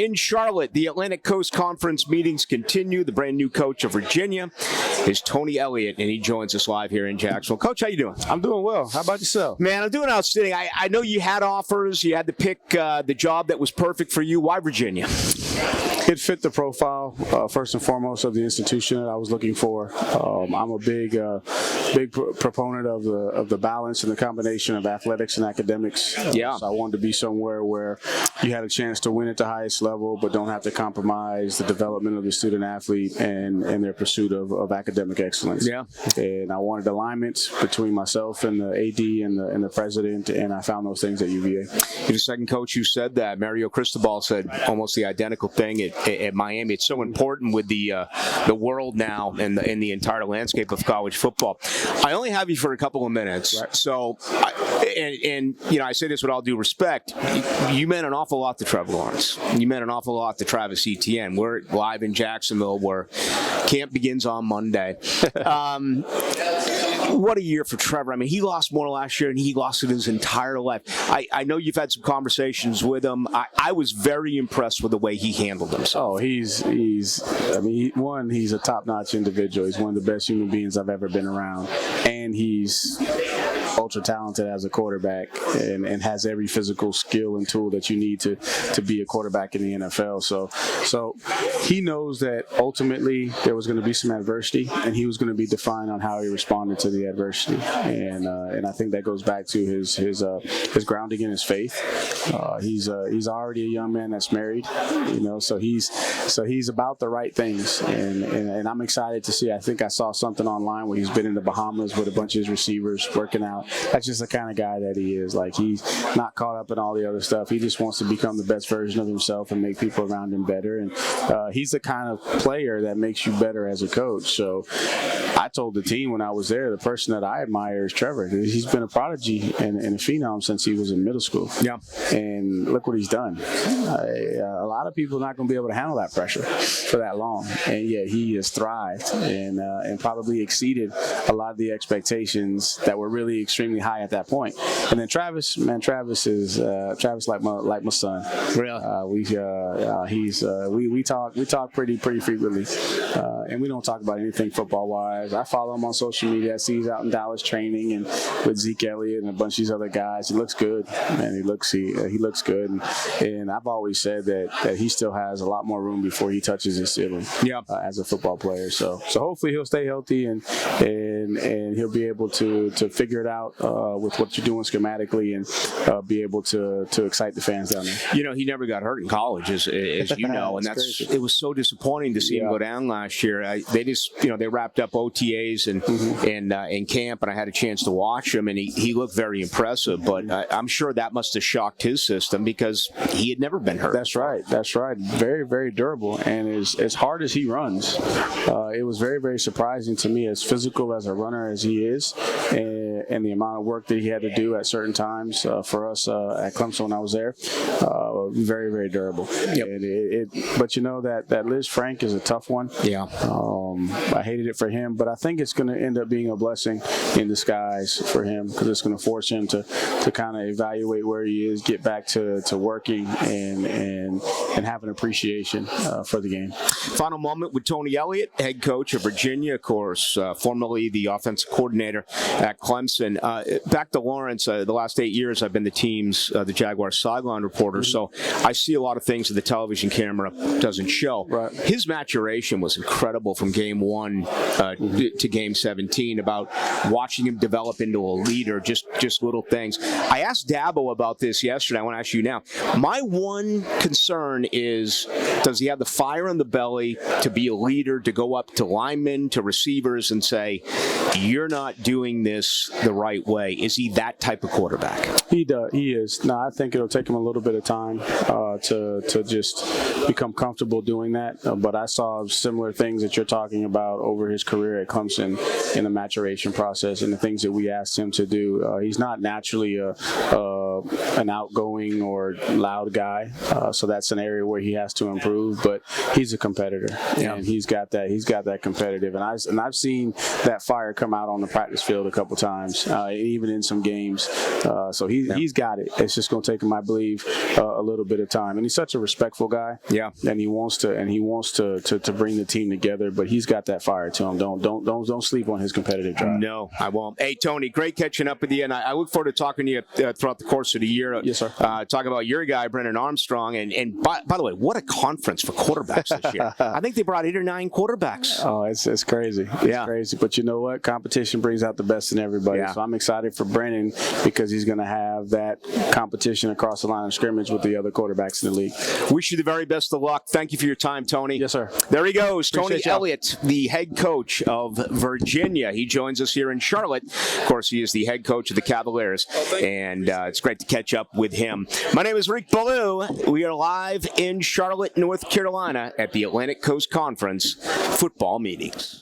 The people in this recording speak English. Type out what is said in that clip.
in Charlotte, the Atlantic Coast Conference meetings continue. The brand new coach of Virginia is Tony Elliott, and he joins us live here in Jacksonville. Coach, how you doing? I'm doing well. How about yourself? Man, I'm doing outstanding. I know you had offers. You had to pick the job that was perfect for you. Why Virginia? It fit the profile, first and foremost, of the institution that I was looking for. I'm a big proponent of the balance and the combination of athletics and academics. Yeah. So I wanted to be somewhere where you had a chance to win at the highest level, but don't have to compromise the development of the student athlete and their pursuit of academic excellence. Yeah. And I wanted alignment between myself and the AD and the president, and I found those things at UVA. You're the second coach who said that. Mario Cristobal said almost the identical thing at Miami. It's so important with the world now and the entire landscape of college football. I only have you for a couple of minutes, right. So I say this with all due respect. You meant an awful lot to Trevor Lawrence. You meant an awful lot to Travis Etienne. We're live in Jacksonville where camp begins on Monday. What a year for Trevor. I mean, he lost more last year, and he lost it his entire life. I know you've had some conversations with him. I was very impressed with the way he handled himself. Oh, he's a top-notch individual. He's one of the best human beings I've ever been around. And he's ultra talented as a quarterback and has every physical skill and tool that you need to be a quarterback in the NFL. So he knows that ultimately there was going to be some adversity, and he was going to be defined on how he responded to the adversity. And I think that goes back to his grounding in his faith. He's already a young man that's married, so he's about the right things, and I'm excited to see. I think I saw something online where he's been in the Bahamas with a bunch of his receivers working out. That's just the kind of guy that he is. Like, he's not caught up in all the other stuff. He just wants to become the best version of himself and make people around him better. And he's the kind of player that makes you better as a coach. So I told the team when I was there, the person that I admire is Trevor. He's been a prodigy and a phenom since he was in middle school. Yeah. And look what he's done. A lot of people are not going to be able to handle that pressure for that long. And yet he has thrived and probably exceeded a lot of the expectations that were really extremely high at that point. And then Travis is like my son. Really? We talk pretty frequently, and we don't talk about anything football wise. I follow him on social media. I see he's out in Dallas training and with Zeke Elliott and a bunch of these other guys. He looks good, man. He looks good, and I've always said that he still has a lot more room before he touches his ceiling. Yeah. As a football player. So hopefully he'll stay healthy and he'll be able to figure it out with what you're doing schematically and be able to excite the fans down there. He never got hurt in college, as you know, and it was so disappointing to see him go down last year. They wrapped up OTAs and camp, and I had a chance to watch him, and he looked very impressive. But I'm sure that must have shocked his system because he had never been hurt. That's right. Very, very durable, and as hard as he runs, it was very, very surprising to me, as physical as a runner as he is, and the amount of work that he had to do at certain times for us at Clemson when I was there. Very, very durable. Yep. But that Liz Frank is a tough one. Yeah. I hated it for him, but I think it's going to end up being a blessing in disguise for him, because it's going to force him to kind of evaluate where he is, get back to working and have an appreciation for the game. Final moment with Tony Elliott, head coach of Virginia, of course, formerly the offensive coordinator at Clemson. Back to Lawrence, the last 8 years I've been the Jaguars sideline reporter, so I see a lot of things that the television camera doesn't show. Right. His maturation was incredible from game 1 to game 17, about watching him develop into a leader, just little things. I asked Dabo about this yesterday. I want to ask you now. My one concern is, does he have the fire in the belly to be a leader, to go up to linemen, to receivers and say, you're not doing this the right way? Is he that type of quarterback? He does. He is. No, I think it'll take him a little bit of time to just become comfortable doing that. But I saw similar things that you're talking about over his career at Clemson in the maturation process and the things that we asked him to do. He's not naturally a an outgoing or loud guy. So that's an area where he has to improve. But he's a competitor, and he's got that competitive. And I've seen that fire come out on the practice field a couple times, even in some games. So he's got it. It's just going to take him, I believe, a little bit of time. And he's such a respectful guy. Yeah. And he wants to bring the team together. But he's got that fire to him. Don't sleep on his competitive drive. No, I won't. Hey, Tony, great catching up with you, and I look forward to talking to you throughout the course of the year. Yes, sir. Talking about your guy, Brennan Armstrong, and by the way, what a conference for quarterbacks this year. I think they brought 8 or 9 quarterbacks. Oh, it's crazy. It's crazy. But you know what? Competition brings out the best in everybody. Yeah. So I'm excited for Brennan because he's going to have that competition across the line of scrimmage with the other quarterbacks in the league. Wish you the very best of luck. Thank you for your time, Tony. Yes, sir. There he goes, Tony Elliott, the head coach of Virginia. He joins us here in Charlotte. Of course, he is the head coach of the Cavaliers, and it's great to catch up with him. My name is Rick Ballou. We are live in Charlotte, North Carolina at the Atlantic Coast Conference football meetings.